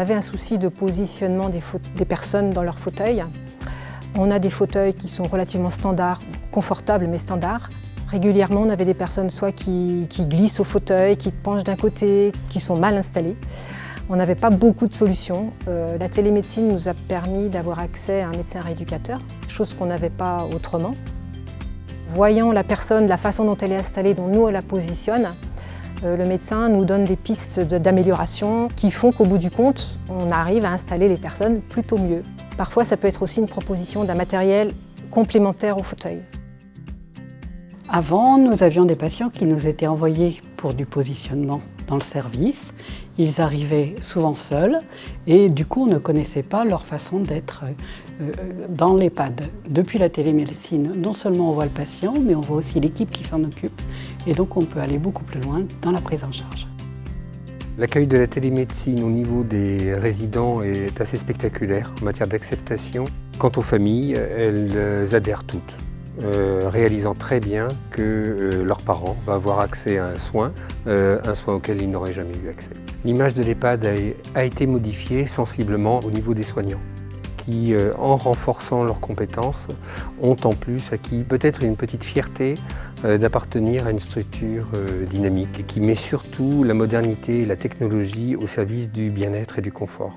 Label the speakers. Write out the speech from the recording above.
Speaker 1: avait un souci de positionnement des personnes dans leur fauteuil. On a des fauteuils qui sont relativement standards, confortables mais standards. Régulièrement, on avait des personnes soit qui glissent au fauteuil, qui penchent d'un côté, qui sont mal installées. On n'avait pas beaucoup de solutions. La télémédecine nous a permis d'avoir accès à un médecin rééducateur, chose qu'on n'avait pas autrement. Voyant la personne, la façon dont elle est installée, dont nous on la positionne, le médecin nous donne des pistes d'amélioration qui font qu'au bout du compte, on arrive à installer les personnes plutôt mieux. Parfois, ça peut être aussi une proposition d'un matériel complémentaire au fauteuil.
Speaker 2: Avant, nous avions des patients qui nous étaient envoyés pour du positionnement dans le service. Ils arrivaient souvent seuls et du coup, on ne connaissait pas leur façon d'être dans l'EHPAD. Depuis la télémédecine, non seulement on voit le patient, mais on voit aussi l'équipe qui s'en occupe. Et donc, on peut aller beaucoup plus loin dans la prise en charge.
Speaker 3: L'accueil de la télémédecine au niveau des résidents est assez spectaculaire en matière d'acceptation. Quant aux familles, elles adhèrent toutes, réalisant très bien que leurs parents vont avoir accès à un soin auquel ils n'auraient jamais eu accès. L'image de l'EHPAD a été modifiée sensiblement au niveau des soignants, qui, en renforçant leurs compétences, ont en plus acquis peut-être une petite fierté d'appartenir à une structure dynamique et qui met surtout la modernité et la technologie au service du bien-être et du confort.